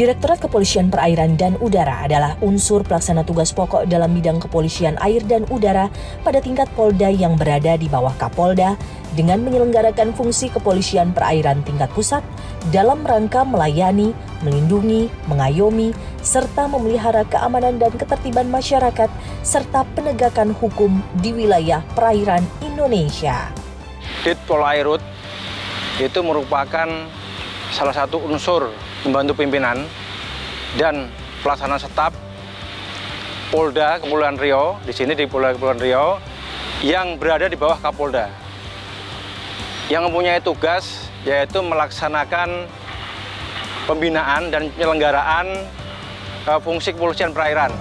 Direktorat Kepolisian Perairan dan Udara adalah unsur pelaksana tugas pokok dalam bidang kepolisian air dan udara pada tingkat Polda yang berada di bawah Kapolda dengan menyelenggarakan fungsi kepolisian perairan tingkat pusat dalam rangka melayani, melindungi, mengayomi, serta memelihara keamanan dan ketertiban masyarakat serta penegakan hukum di wilayah perairan Indonesia. Dit Polairut itu merupakan salah satu unsur membantu pimpinan dan pelaksana staf Polda Kepulauan Riau, di sini di Polda Kepulauan Riau, yang berada di bawah Kapolda, yang mempunyai tugas yaitu melaksanakan pembinaan dan penyelenggaraan fungsi kepolisian perairan.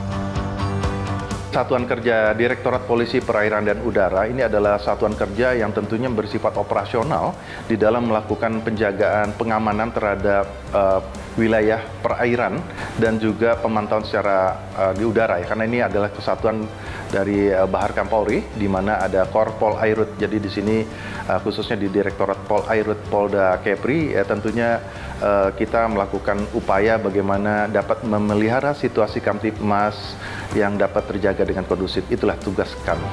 Satuan Kerja Direktorat Polisi Perairan dan Udara ini adalah satuan kerja yang tentunya bersifat operasional di dalam melakukan penjagaan pengamanan terhadap wilayah perairan dan juga pemantauan secara di udara ya, karena ini adalah kesatuan dari Bahar Kampolri di mana ada Kor Polairut. Jadi di sini khususnya di Direktorat Polairut Polda Kepri ya, tentunya kita melakukan upaya bagaimana dapat memelihara situasi Kamtibmas yang dapat terjaga dengan kondusif. Itulah tugas kami.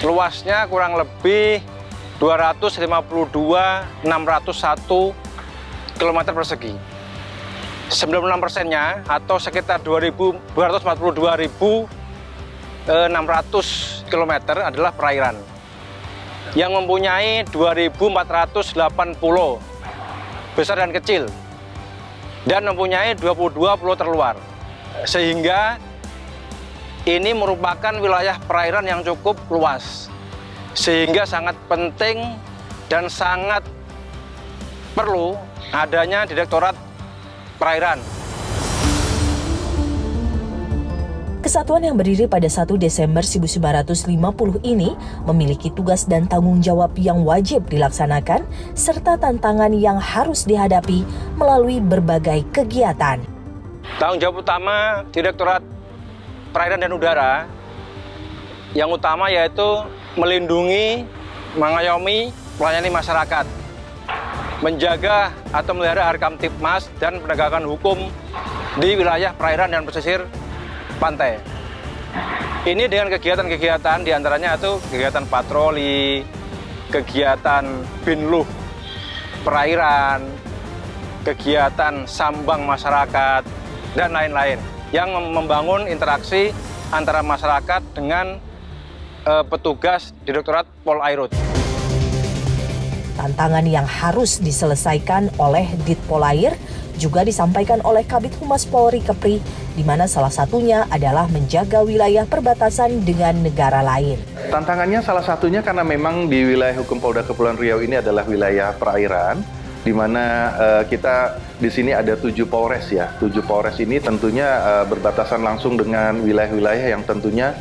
Luasnya kurang lebih 252.601 km persegi. 96%-nya atau sekitar 242.600 km adalah perairan yang mempunyai 2.480 besar dan kecil dan mempunyai 22 pulau terluar, sehingga ini merupakan wilayah perairan yang cukup luas, sehingga sangat penting dan sangat perlu adanya Direktorat Perairan. Kesatuan yang berdiri pada 1 Desember 1950 ini memiliki tugas dan tanggung jawab yang wajib dilaksanakan serta tantangan yang harus dihadapi melalui berbagai kegiatan. Tanggung jawab utama Direktorat Perairan dan Udara yang utama yaitu melindungi, mengayomi, melayani masyarakat, menjaga atau melihara Harkamtibmas dan penegakan hukum di wilayah perairan dan pesisir pantai. Ini dengan kegiatan-kegiatan diantaranya itu kegiatan patroli, kegiatan binluh perairan, kegiatan sambang masyarakat, dan lain-lain yang membangun interaksi antara masyarakat dengan petugas Direktorat Polairut. Tantangan yang harus diselesaikan oleh Dit Polair juga disampaikan oleh Kabid Humas Polri Kepri, di mana salah satunya adalah menjaga wilayah perbatasan dengan negara lain. Tantangannya salah satunya karena memang di wilayah hukum Polda Kepulauan Riau ini adalah wilayah perairan, di mana kita di sini ada 7 Polres ya. 7 Polres ini tentunya berbatasan langsung dengan wilayah-wilayah yang tentunya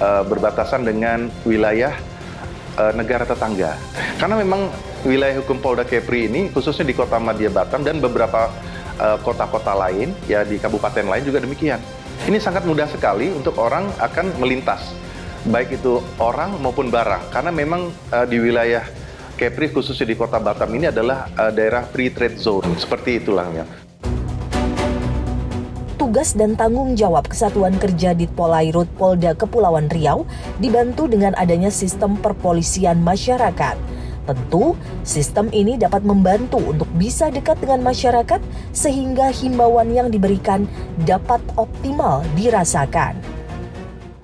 berbatasan dengan wilayah negara tetangga. Karena memang wilayah hukum Polda Kepri ini khususnya di Kota Madya Batam dan beberapa kota-kota lain ya di kabupaten lain juga demikian. Ini sangat mudah sekali untuk orang akan melintas, baik itu orang maupun barang, karena memang di wilayah Kepri khususnya di Kota Batam ini adalah daerah free trade zone, seperti itulah ya. Tugas dan tanggung jawab Kesatuan Kerja Dit Polairut Polda Kepulauan Riau dibantu dengan adanya sistem perpolisian masyarakat. Tentu, sistem ini dapat membantu untuk bisa dekat dengan masyarakat sehingga himbauan yang diberikan dapat optimal dirasakan.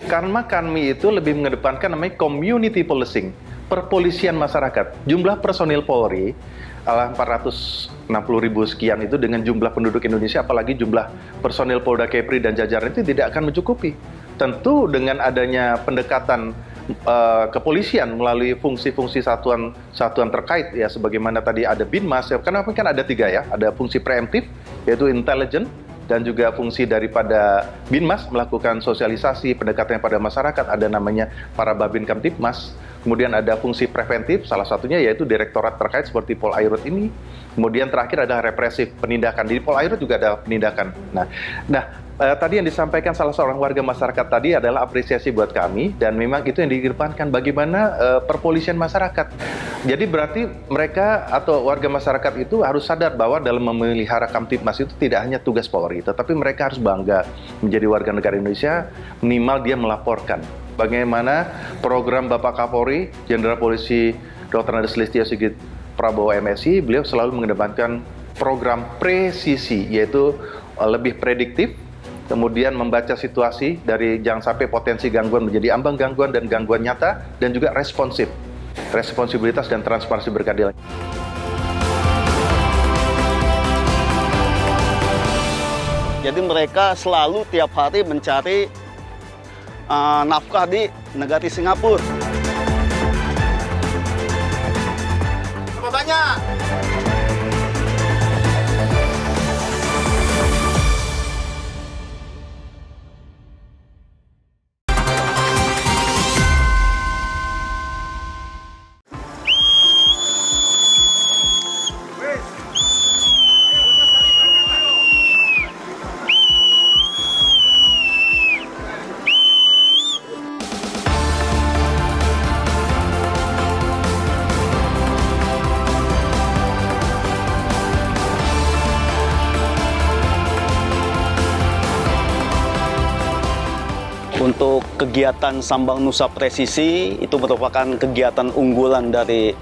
Karena kami itu lebih mengedepankan namanya community policing, perpolisian masyarakat. Jumlah personil Polri adalah 460.000 sekian itu dengan jumlah penduduk Indonesia, apalagi jumlah personil Polda Kepri dan jajaran itu tidak akan mencukupi. Tentu dengan adanya pendekatan kepolisian melalui fungsi-fungsi satuan terkait ya, sebagaimana tadi ada Binmas ya, karena kan ada 3 ya, ada fungsi preemptif yaitu intelijen, dan juga fungsi daripada Binmas melakukan sosialisasi pendekatan pada masyarakat, ada namanya para Babin Kamtibmas. Kemudian ada fungsi preventif, salah satunya yaitu direktorat terkait seperti Polairut ini, Kemudian terakhir adalah represif, penindakan. Di Polairut juga ada penindakan. Tadi yang disampaikan salah seorang warga masyarakat tadi adalah apresiasi buat kami, dan memang itu yang dikedepankan bagaimana perpolisian masyarakat. Jadi berarti mereka atau warga masyarakat itu harus sadar bahwa dalam memelihara Kamtibmas itu tidak hanya tugas Polri, tetapi mereka harus bangga menjadi warga negara Indonesia, minimal dia melaporkan bagaimana program Bapak Kapolri, Jenderal Polisi Dr. Andes Listio Sigit Prabowo MSI, beliau selalu mengedepankan program presisi, yaitu lebih prediktif, kemudian membaca situasi dari jangan sampai potensi gangguan menjadi ambang gangguan dan gangguan nyata, dan juga responsif, responsibilitas dan transparansi berkeadilan. Jadi mereka selalu tiap hari mencari nafkah di negara Singapura. Berapa banyak? Untuk kegiatan Sambang Nusa Presisi itu merupakan kegiatan unggulan dari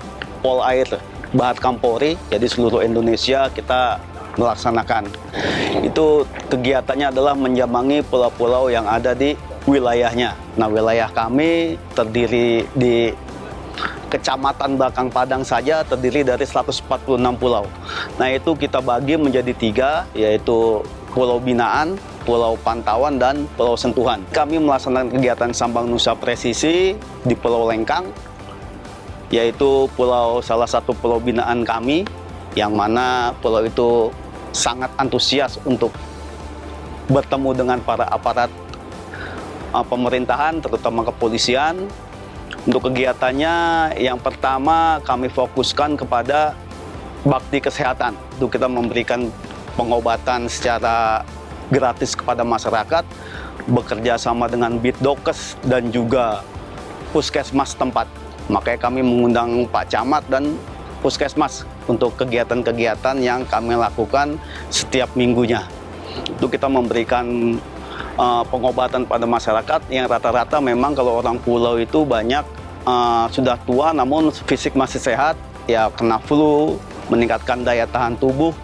Polair Bahat Kampolri. Jadi seluruh Indonesia kita melaksanakan. Itu kegiatannya adalah menjambangi pulau-pulau yang ada di wilayahnya. Nah, wilayah kami terdiri di Kecamatan Bakang Padang saja terdiri dari 146 pulau. Nah, itu kita bagi menjadi 3, yaitu Pulau Binaan, Pulau Pantauan, dan Pulau Sentuhan. Kami melaksanakan kegiatan Sambang Nusa Presisi di Pulau Lengkang, yaitu salah satu pulau binaan kami, yang mana pulau itu sangat antusias untuk bertemu dengan para aparat pemerintahan, terutama kepolisian. Untuk kegiatannya, yang pertama kami fokuskan kepada bakti kesehatan. Itu kita memberikan pengobatan secara gratis kepada masyarakat, bekerja sama dengan Bitdokes dan juga puskesmas tempat. Makanya kami mengundang Pak Camat dan puskesmas untuk kegiatan-kegiatan yang kami lakukan setiap minggunya. Itu kita memberikan pengobatan pada masyarakat yang rata-rata memang kalau orang pulau itu banyak sudah tua namun fisik masih sehat, ya kena flu, meningkatkan daya tahan tubuh,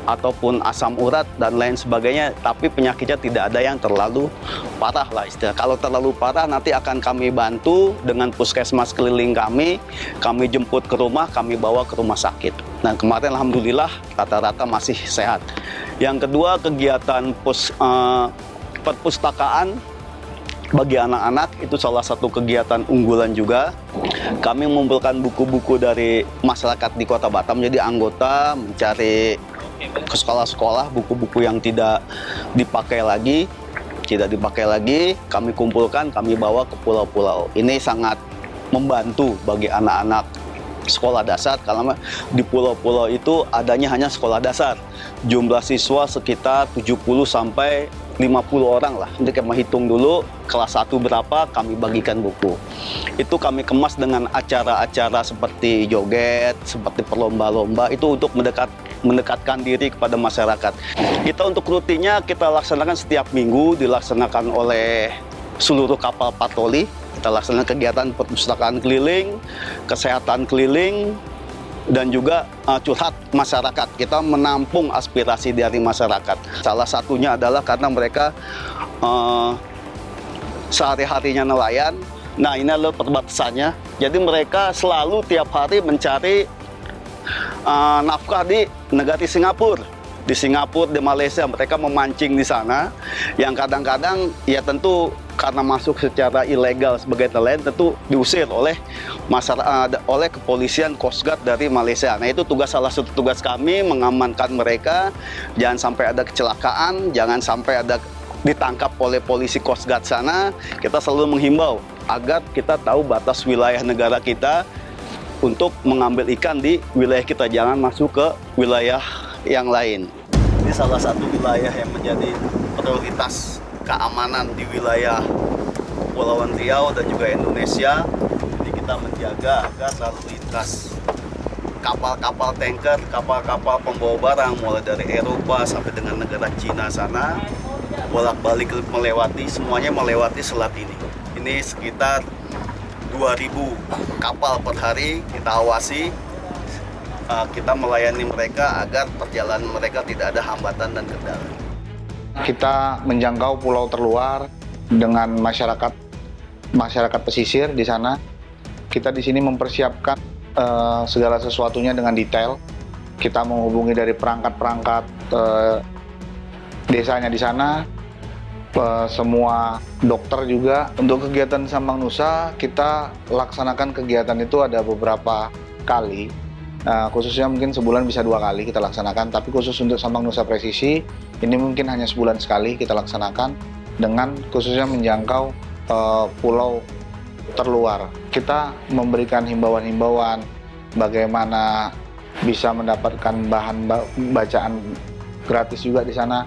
ataupun asam urat dan lain sebagainya, tapi penyakitnya tidak ada yang terlalu parah lah istilah. Kalau terlalu parah nanti akan kami bantu dengan puskesmas keliling kami jemput ke rumah, kami bawa ke rumah sakit. Nah, kemarin alhamdulillah rata-rata masih sehat. Yang kedua, kegiatan perpustakaan bagi anak-anak itu salah satu kegiatan unggulan juga. Kami mengumpulkan buku-buku dari masyarakat di Kota Batam, jadi anggota mencari ke sekolah-sekolah buku-buku yang tidak dipakai lagi, kami kumpulkan, kami bawa ke pulau-pulau. Ini sangat membantu bagi anak-anak sekolah dasar, karena di pulau-pulau itu adanya hanya sekolah dasar. Jumlah siswa sekitar 70 sampai 50 orang lah. Nanti kami hitung dulu kelas 1 berapa, kami bagikan buku. Itu kami kemas dengan acara-acara seperti joget, seperti perlomba-lomba, itu untuk mendekatkan diri kepada masyarakat. Kita untuk rutinnya kita laksanakan setiap minggu, dilaksanakan oleh seluruh kapal patroli. Kita laksanakan kegiatan perpustakaan keliling, kesehatan keliling, dan juga curhat masyarakat. Kita menampung aspirasi dari masyarakat. Salah satunya adalah karena mereka sehari-harinya nelayan. Nah, ini adalah perbatasannya. Jadi mereka selalu tiap hari mencari nafkah di negara Singapura. Di Singapura, di Malaysia, mereka memancing di sana. Yang kadang-kadang ya tentu karena masuk secara ilegal sebagai nelayan, tentu diusir oleh oleh kepolisian Coast Guard dari Malaysia. Nah, itu salah satu tugas kami, mengamankan mereka, jangan sampai ada kecelakaan, jangan sampai ada ditangkap oleh polisi Coast Guard sana. Kita selalu menghimbau agar kita tahu batas wilayah negara kita untuk mengambil ikan di wilayah kita, jangan masuk ke wilayah yang lain. Ini salah satu wilayah yang menjadi prioritas keamanan di wilayah Kepulauan Riau dan juga Indonesia. Jadi kita menjaga agar lalu lintas kapal-kapal tanker, kapal-kapal pembawa barang mulai dari Eropa sampai dengan negara Cina sana bolak-balik semuanya melewati selat ini. Ini sekitar 2.000 kapal per hari kita awasi, kita melayani mereka agar perjalanan mereka tidak ada hambatan dan kendala. Kita menjangkau pulau terluar dengan masyarakat pesisir di sana. Kita di sini mempersiapkan segala sesuatunya dengan detail. Kita menghubungi dari perangkat-perangkat desanya di sana, semua dokter juga. Untuk kegiatan Sambang Nusa, kita laksanakan kegiatan itu ada beberapa kali. Khususnya mungkin sebulan bisa 2 kali kita laksanakan, tapi khusus untuk Sambang Nusa Presisi, ini mungkin hanya sebulan sekali kita laksanakan, dengan khususnya menjangkau pulau terluar. Kita memberikan himbauan-himbauan bagaimana bisa mendapatkan bahan bacaan gratis juga di sana,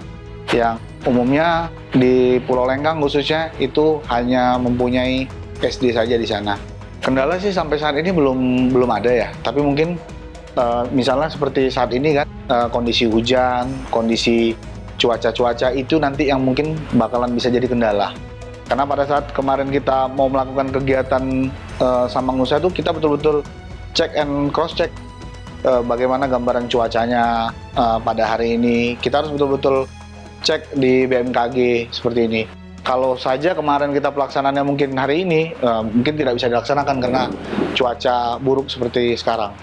yang umumnya di Pulau Lenggang khususnya itu hanya mempunyai SD saja di sana. Kendala sih sampai saat ini belum ada ya, tapi mungkin misalnya seperti saat ini kan, kondisi hujan, kondisi cuaca itu nanti yang mungkin bakalan bisa jadi kendala. Karena pada saat kemarin kita mau melakukan kegiatan Sambang Nusa itu, kita betul-betul check and cross check bagaimana gambaran cuacanya pada hari ini. Kita harus betul-betul cek di BMKG seperti ini. Kalau saja kemarin kita pelaksanaannya mungkin hari ini, mungkin tidak bisa dilaksanakan karena cuaca buruk seperti sekarang.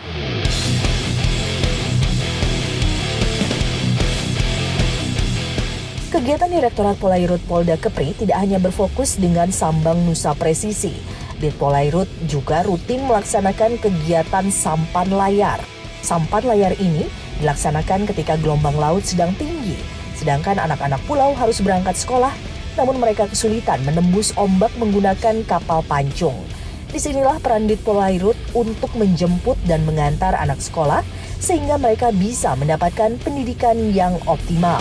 Kegiatan Direktorat Polairut Polda Kepri tidak hanya berfokus dengan Sambang Nusa Presisi. Dit Polairut juga rutin melaksanakan kegiatan sampan layar. Sampan layar ini dilaksanakan ketika gelombang laut sedang tinggi, sedangkan anak-anak pulau harus berangkat sekolah, namun mereka kesulitan menembus ombak menggunakan kapal pancung. Disinilah peran Dit Polairut untuk menjemput dan mengantar anak sekolah sehingga mereka bisa mendapatkan pendidikan yang optimal.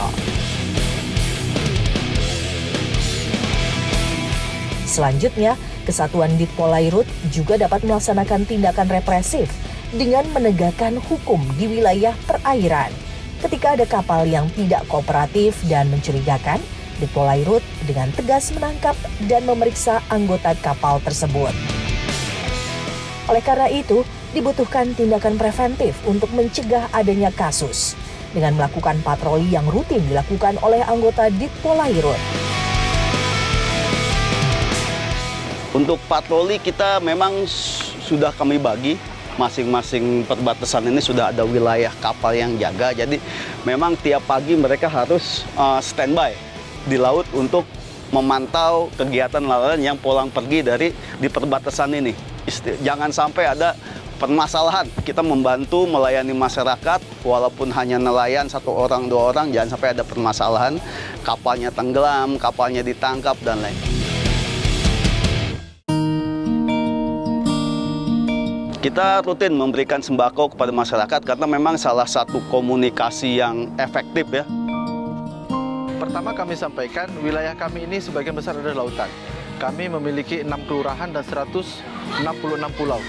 Selanjutnya, Kesatuan Dit Polairut juga dapat melaksanakan tindakan represif dengan menegakkan hukum di wilayah perairan. Ketika ada kapal yang tidak kooperatif dan mencurigakan, Dit Polairut dengan tegas menangkap dan memeriksa anggota kapal tersebut. Oleh karena itu, dibutuhkan tindakan preventif untuk mencegah adanya kasus dengan melakukan patroli yang rutin dilakukan oleh anggota Dit Polairut. Untuk patroli kita memang sudah kami bagi, masing-masing perbatasan ini sudah ada wilayah kapal yang jaga. Jadi memang tiap pagi mereka harus standby di laut untuk memantau kegiatan nelayan yang pulang pergi di perbatasan ini. Jangan sampai ada permasalahan. Kita membantu melayani masyarakat, walaupun hanya nelayan 1 orang 2 orang, jangan sampai ada permasalahan, kapalnya tenggelam, kapalnya ditangkap dan lain. Kita rutin memberikan sembako kepada masyarakat karena memang salah satu komunikasi yang efektif ya. Pertama kami sampaikan, wilayah kami ini sebagian besar adalah lautan. Kami memiliki 6 kelurahan dan 166 pulau.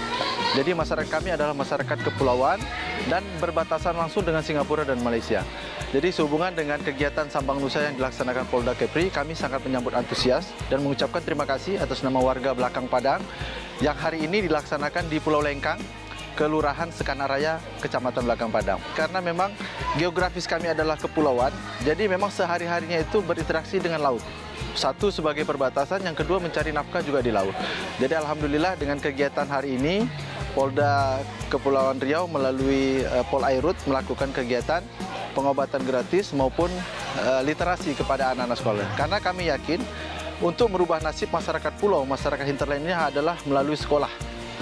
Jadi masyarakat kami adalah masyarakat kepulauan dan berbatasan langsung dengan Singapura dan Malaysia. Jadi sehubungan dengan kegiatan Sambang Nusa yang dilaksanakan Polda Kepri, kami sangat menyambut antusias dan mengucapkan terima kasih atas nama warga Belakang Padang yang hari ini dilaksanakan di Pulau Lengkang, Kelurahan Sekanaraya, Kecamatan Belakang Padang. Karena memang geografis kami adalah kepulauan, jadi memang sehari-harinya itu berinteraksi dengan laut. Satu sebagai perbatasan, yang kedua mencari nafkah juga di laut. Jadi alhamdulillah dengan kegiatan hari ini, Polda Kepulauan Riau melalui Polairut melakukan kegiatan pengobatan gratis maupun literasi kepada anak-anak sekolah. Karena kami yakin untuk merubah nasib masyarakat pulau, masyarakat hinterlandnya adalah melalui sekolah,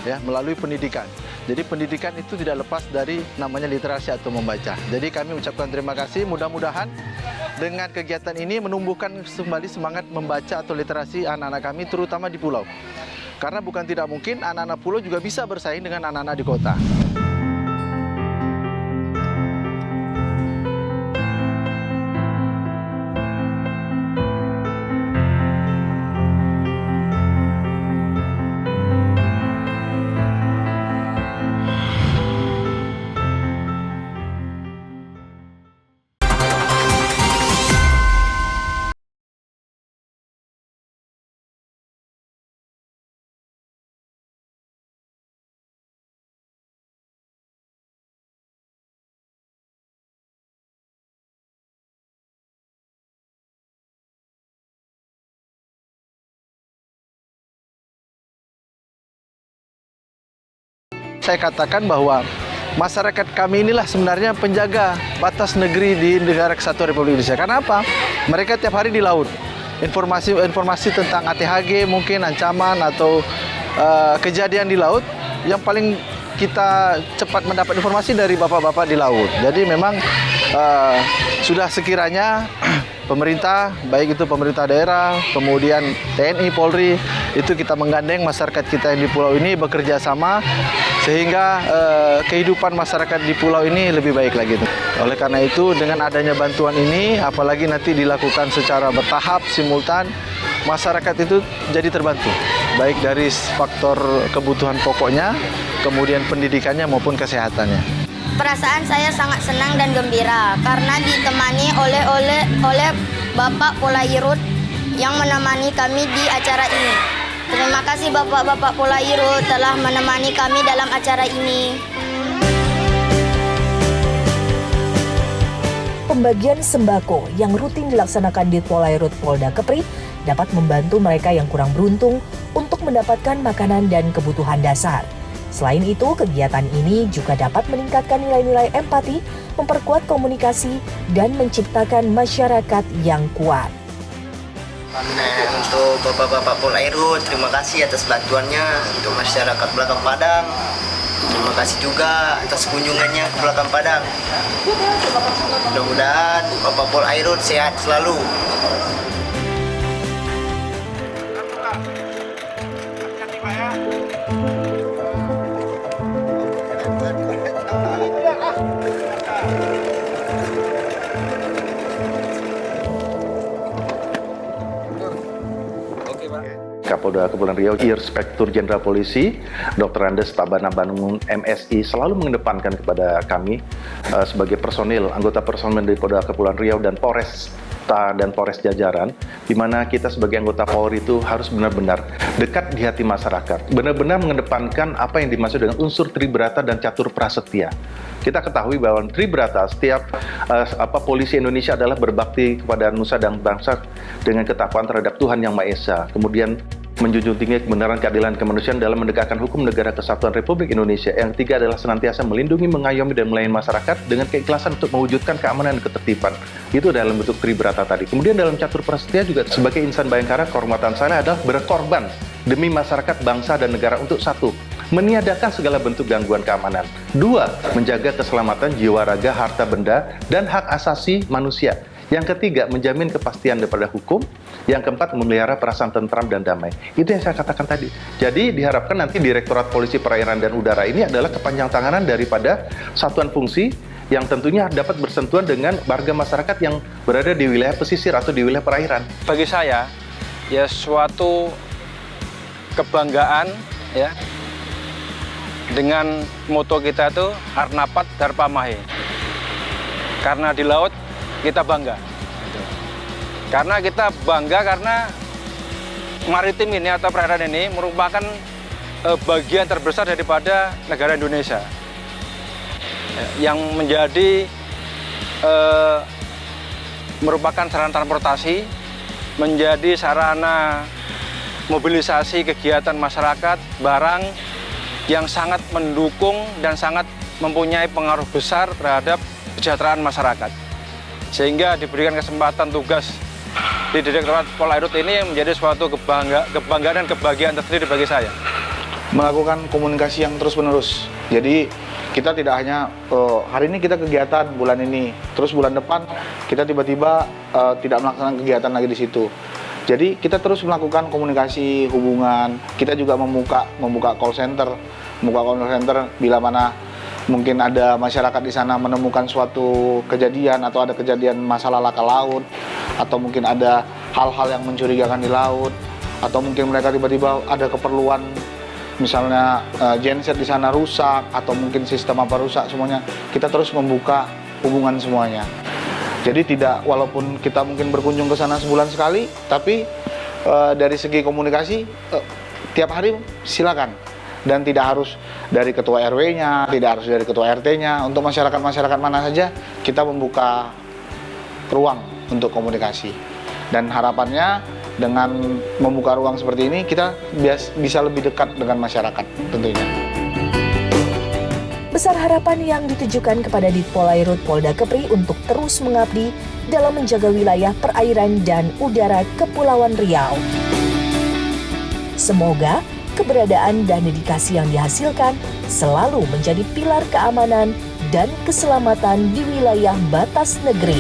ya, melalui pendidikan. Jadi pendidikan itu tidak lepas dari namanya literasi atau membaca. Jadi kami ucapkan terima kasih, mudah-mudahan dengan kegiatan ini menumbuhkan kembali semangat membaca atau literasi anak-anak kami terutama di pulau. Karena bukan tidak mungkin anak-anak pulau juga bisa bersaing dengan anak-anak di kota. Saya katakan bahwa masyarakat kami inilah sebenarnya penjaga batas negeri di negara kesatuan Republik Indonesia. Karena apa? Mereka tiap hari di laut. Informasi tentang ATHG, mungkin ancaman atau kejadian di laut, yang paling kita cepat mendapat informasi dari bapak-bapak di laut. Jadi memang sudah sekiranya pemerintah, baik itu pemerintah daerah, kemudian TNI, Polri, itu kita menggandeng masyarakat kita yang di pulau ini bekerja sama sehingga kehidupan masyarakat di pulau ini lebih baik lagi. Oleh karena itu, dengan adanya bantuan ini, apalagi nanti dilakukan secara bertahap, simultan, masyarakat itu jadi terbantu, baik dari faktor kebutuhan pokoknya, kemudian pendidikannya maupun kesehatannya. Perasaan saya sangat senang dan gembira karena ditemani oleh Bapak Polairut yang menemani kami di acara ini. Terima kasih Bapak-Bapak Polairut telah menemani kami dalam acara ini. Pembagian sembako yang rutin dilaksanakan di Polairut Polda Kepri dapat membantu mereka yang kurang beruntung untuk mendapatkan makanan dan kebutuhan dasar. Selain itu, kegiatan ini juga dapat meningkatkan nilai-nilai empati, memperkuat komunikasi, dan menciptakan masyarakat yang kuat. Untuk Bapak-Bapak Polairut, terima kasih atas bantuannya untuk masyarakat Belakang Padang. Terima kasih juga atas kunjungannya ke Belakang Padang. Mudah-mudahan Bapak Polairut sehat selalu. Kapolda Kepulauan Riau, Inspektur Jenderal Polisi, Dr. Andes Tabana Bandung MSI selalu mengedepankan kepada kami sebagai personil, anggota personil dari Polda Kepulauan Riau dan Polresta dan Polres jajaran, di mana kita sebagai anggota Polri itu harus benar-benar dekat di hati masyarakat, benar-benar mengedepankan apa yang dimaksud dengan unsur tribrata dan catur prasetya. Kita ketahui bahwa tribrata, setiap polisi Indonesia adalah berbakti kepada nusa dan bangsa dengan ketakwaan terhadap Tuhan Yang Maha Esa. Kemudian menjunjung tinggi kebenaran, keadilan, kemanusiaan dalam menegakkan hukum negara kesatuan Republik Indonesia. Yang ketiga adalah senantiasa melindungi, mengayomi, dan melayani masyarakat dengan keikhlasan untuk mewujudkan keamanan dan ketertiban. Itu dalam bentuk tribrata tadi. Kemudian dalam catur prasetya juga sebagai insan bayangkara, kehormatan saya adalah berkorban demi masyarakat, bangsa, dan negara untuk satu, meniadakan segala bentuk gangguan keamanan. Dua, menjaga keselamatan jiwa, raga, harta benda, dan hak asasi manusia. Yang ketiga, menjamin kepastian daripada hukum. Yang keempat, memelihara perasaan tentram dan damai. Itu yang saya katakan tadi. Jadi diharapkan nanti Direktorat Polisi Perairan dan Udara ini adalah kepanjang tanganan daripada satuan fungsi yang tentunya dapat bersentuhan dengan warga masyarakat yang berada di wilayah pesisir atau di wilayah perairan. Bagi saya, ya suatu kebanggaan ya dengan moto kita itu Harnapat Darpa Mahe. Karena di laut kita bangga. Karena kita bangga karena maritim ini atau perairan ini merupakan bagian terbesar daripada negara Indonesia yang menjadi merupakan sarana transportasi, menjadi sarana mobilisasi kegiatan masyarakat, barang yang sangat mendukung dan sangat mempunyai pengaruh besar terhadap kesejahteraan masyarakat. Sehingga diberikan kesempatan tugas di Direktorat Polairut ini menjadi suatu kebanggaan dan kebahagiaan tersendiri bagi saya. Melakukan komunikasi yang terus-menerus. Jadi kita tidak hanya hari ini kita kegiatan bulan ini, terus bulan depan kita tiba-tiba tidak melaksanakan kegiatan lagi di situ. Jadi kita terus melakukan komunikasi hubungan. Kita juga membuka call center bila mana mungkin ada masyarakat di sana menemukan suatu kejadian atau ada kejadian masalah laka laut, atau mungkin ada hal-hal yang mencurigakan di laut, atau mungkin mereka tiba-tiba ada keperluan, misalnya genset di sana rusak atau mungkin sistem apa rusak, semuanya kita terus membuka hubungan semuanya. Jadi walaupun kita mungkin berkunjung ke sana sebulan sekali, tapi dari segi komunikasi tiap hari silakan. Dan tidak harus dari ketua RW-nya, tidak harus dari ketua RT-nya. Untuk masyarakat mana saja kita membuka ruang untuk komunikasi. Dan harapannya dengan membuka ruang seperti ini kita bisa lebih dekat dengan masyarakat tentunya. Besar harapan yang ditujukan kepada Ditpolairut Polda Kepri untuk terus mengabdi dalam menjaga wilayah perairan dan udara Kepulauan Riau. Semoga keberadaan dan dedikasi yang dihasilkan selalu menjadi pilar keamanan dan keselamatan di wilayah batas negeri.